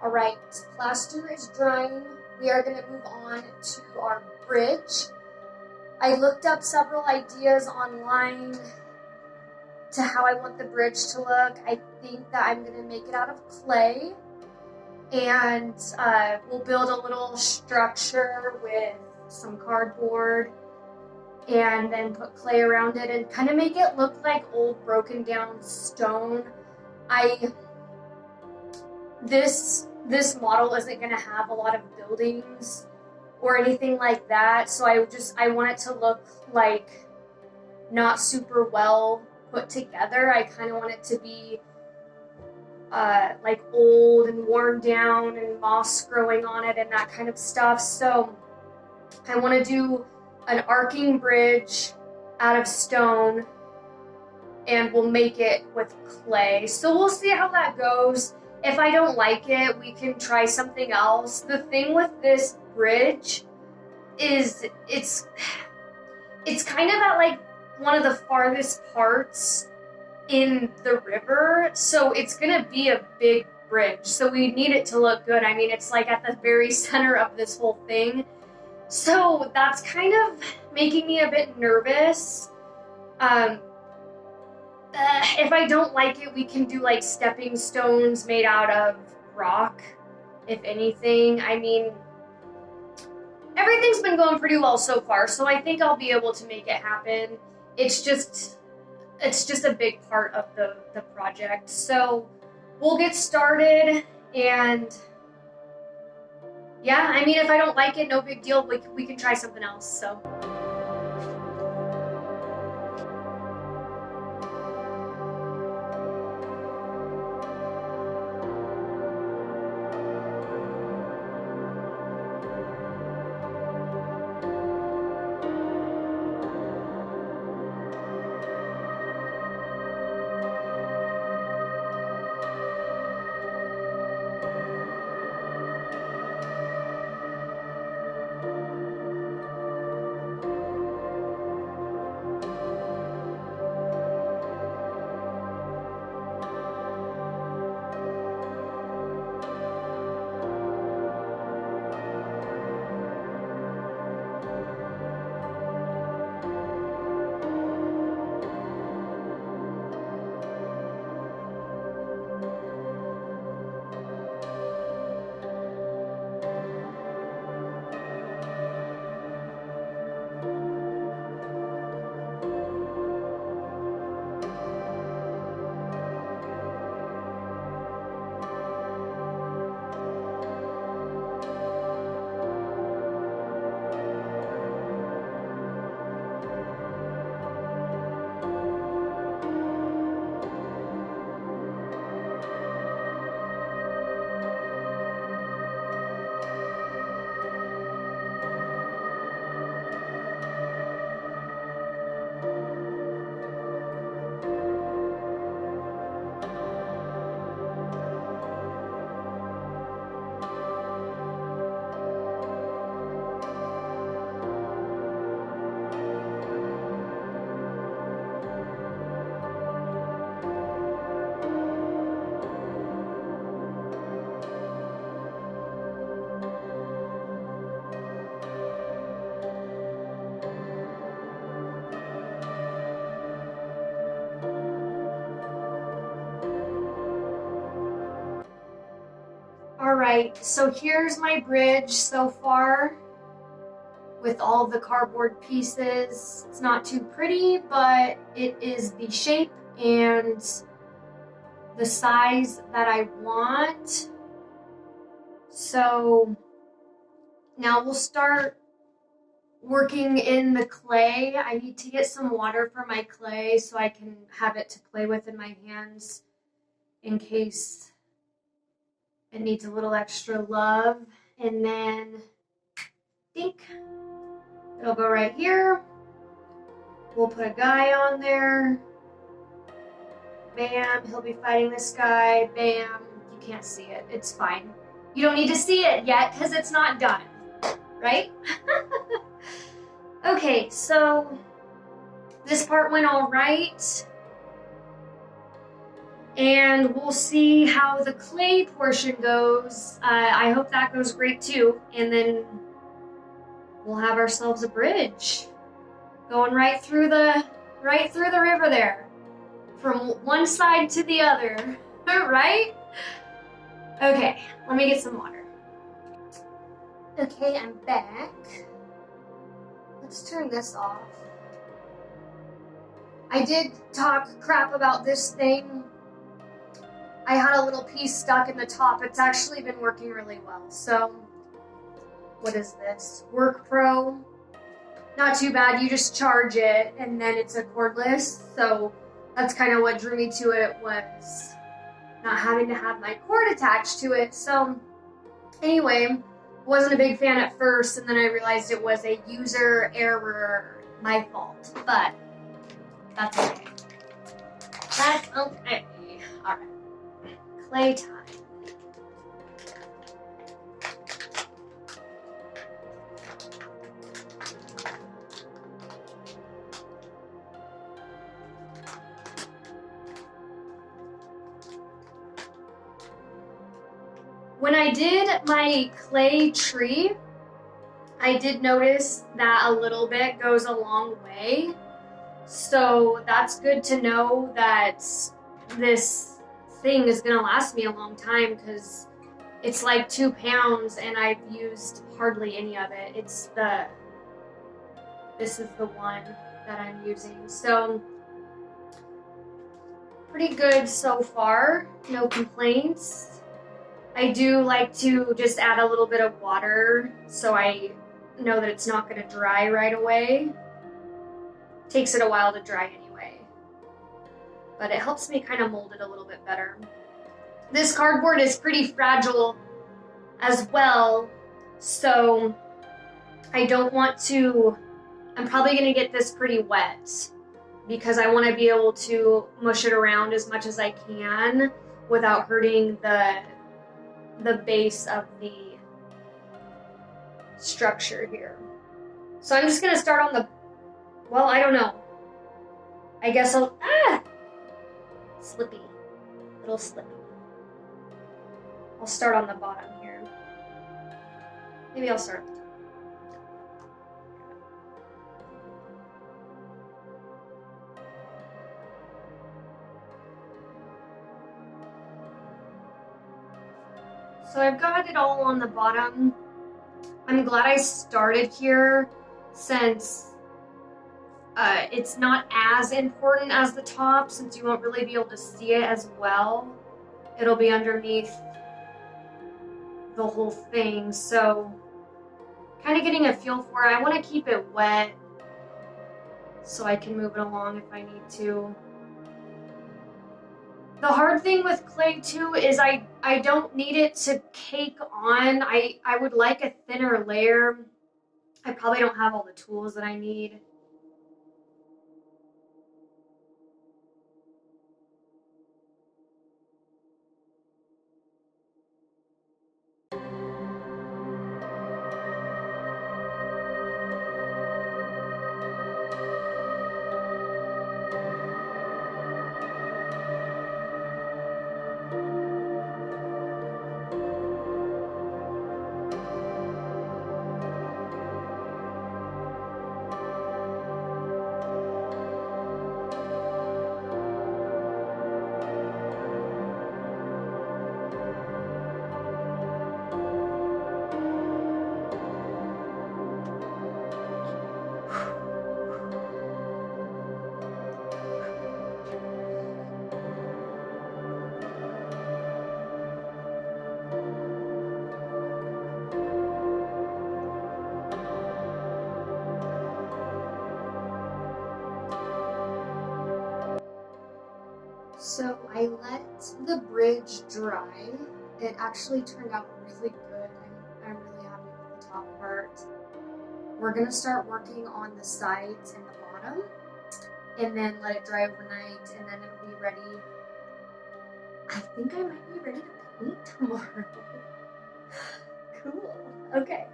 All right, plaster is drying. We are going to move on to our bridge. I looked up several ideas online to how I want the bridge to look. I think that I'm going to make it out of clay, and we'll build a little structure with some cardboard and then put clay around it and kind of make it look like old broken down stone. This model isn't going to have a lot of buildings or anything like that, so I want it to look like not super well put together. I kind of want it to be like old and worn down and moss growing on it and that kind of stuff. So I want to do an arcing bridge out of stone, and we'll make it with clay. So we'll see how that goes. If I don't like it, we can try something else. The thing with this bridge is it's kind of at like one of the farthest parts in the river, so it's gonna be a big bridge. So we need it to look good. I mean, it's like at the very center of this whole thing. So that's kind of making me a bit nervous. If I don't like it, we can do like stepping stones made out of rock, if anything. I mean, everything's been going pretty well so far, so I think I'll be able to make it happen. It's just a big part of the project. So we'll get started, and yeah, I mean, if I don't like it, no big deal. We can try something else, so. All right, so here's my bridge so far with all the cardboard pieces. It's not too pretty, but it is the shape and the size that I want. So now we'll start working in the clay. I need to get some water for my clay so I can have it to play with in my hands in case it needs a little extra love. And then, dink, it'll go right here. We'll put a guy on there. Bam, he'll be fighting this guy. Bam, you can't see it, it's fine. You don't need to see it yet because it's not done, right? Okay, so this part went all right. And we'll see how the clay portion goes. I hope that goes great too. And then we'll have ourselves a bridge going right through the river there, from one side to the other, right? Okay, let me get some water. Okay, I'm back. Let's turn this off. I did talk crap about this thing. I had a little piece stuck in the top. It's actually been working really well. So, what is this? Work Pro. Not too bad. You just charge it and then it's a cordless. So that's kind of what drew me to it, was not having to have my cord attached to it. So anyway, wasn't a big fan at first, and then I realized it was a user error, my fault. But that's okay. That's okay. All right. Clay time. When I did my clay tree, I did notice that a little bit goes a long way. So that's good to know that this thing is gonna last me a long time, because it's like 2 pounds and I've used hardly any of it. This is the one that I'm using. So pretty good so far, no complaints. I do like to just add a little bit of water so I know that it's not going to dry right away. Takes it a while to dry anyway, but it helps me kind of mold it a little bit better. This cardboard is pretty fragile as well, so I don't want to, I'm probably going to get this pretty wet because I want to be able to mush it around as much as I can without hurting the base of the structure here. So I'm just gonna start on the, well, I don't know. I guess I'll, slippy, little slippy. I'll start on the bottom here. Maybe I'll start. So I've got it all on the bottom. I'm glad I started here, since it's not as important as the top, since you won't really be able to see it as well. It'll be underneath the whole thing, so kind of getting a feel for it. I want to keep it wet so I can move it along if I need to. The hard thing with clay too is I don't need it to cake on. I would like a thinner layer. I probably don't have all the tools that I need. So I let the bridge dry. It actually turned out really good. I'm really happy with the top part. We're gonna start working on the sides and the bottom, and then let it dry overnight, and then it'll be ready. I think I might be ready to paint tomorrow. Cool. Okay.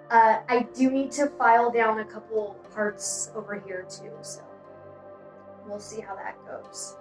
I do need to file down a couple parts over here too, so we'll see how that goes.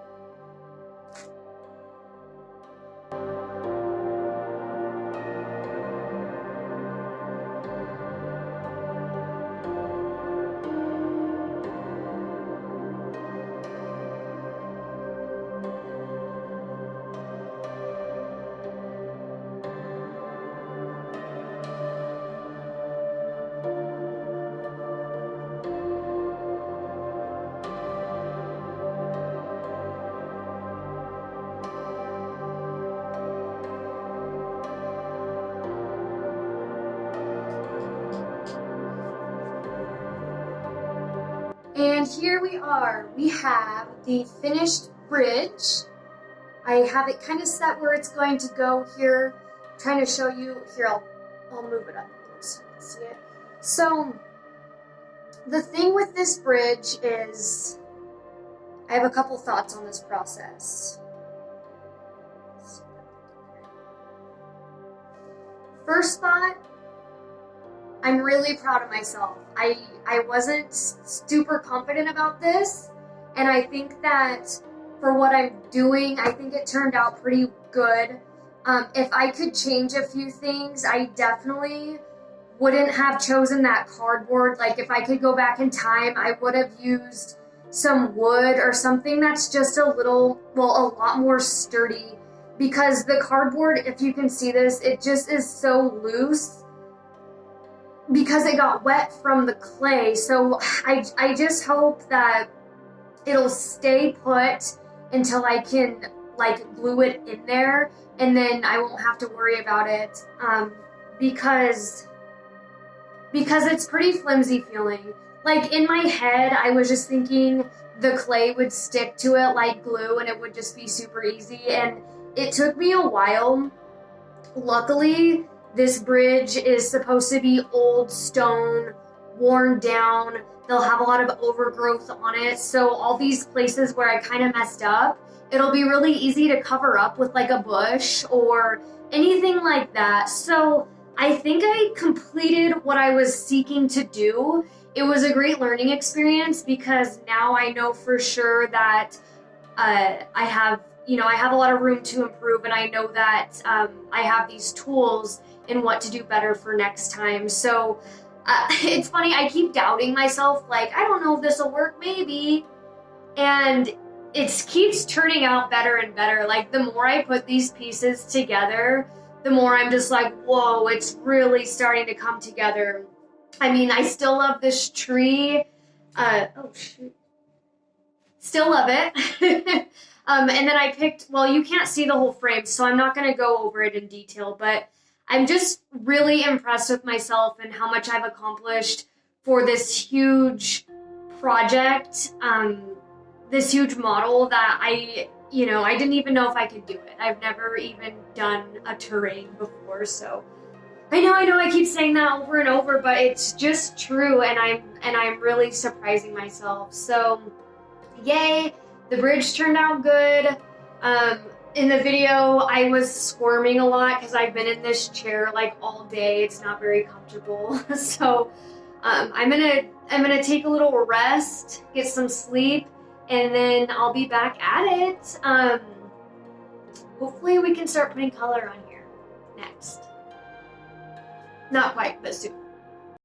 And here we are. We have the finished bridge. I have it kind of set where it's going to go here. I'm trying to show you. Here, I'll move it up so you can see it. So, the thing with this bridge is, I have a couple thoughts on this process. First thought, I'm really proud of myself. I wasn't super confident about this, and I think that for what I'm doing, I think it turned out pretty good. If I could change a few things, I definitely wouldn't have chosen that cardboard. Like, if I could go back in time, I would have used some wood or something that's just a lot more sturdy, because the cardboard, if you can see this, it just is so loose because it got wet from the clay. So I just hope that it'll stay put until I can like glue it in there, and then I won't have to worry about it, because it's pretty flimsy feeling. Like, in my head, I was just thinking the clay would stick to it like glue and it would just be super easy, and it took me a while. Luckily, this bridge is supposed to be old stone, worn down. They'll have a lot of overgrowth on it, so all these places where I kind of messed up, it'll be really easy to cover up with like a bush or anything like that. So I think I completed what I was seeking to do. It was a great learning experience because now I know for sure that I have a lot of room to improve, and I know that I have these tools and what to do better for next time. So it's funny, I keep doubting myself, like, I don't know if this will work, maybe. And it keeps turning out better and better. Like, the more I put these pieces together, the more I'm just like, whoa, it's really starting to come together. I mean, I still love this tree. Still love it. And then I picked, well, you can't see the whole frame, so I'm not going to go over it in detail, but I'm just really impressed with myself and how much I've accomplished for this huge project, this huge model that I didn't even know if I could do it. I've never even done a terrain before, so I know I keep saying that over and over, but it's just true, and I'm really surprising myself. So, yay, the bridge turned out good. In the video, I was squirming a lot because I've been in this chair like all day. It's not very comfortable. So I'm gonna take a little rest, get some sleep, and then I'll be back at it. Hopefully we can start putting color on here next. Not quite, but soon.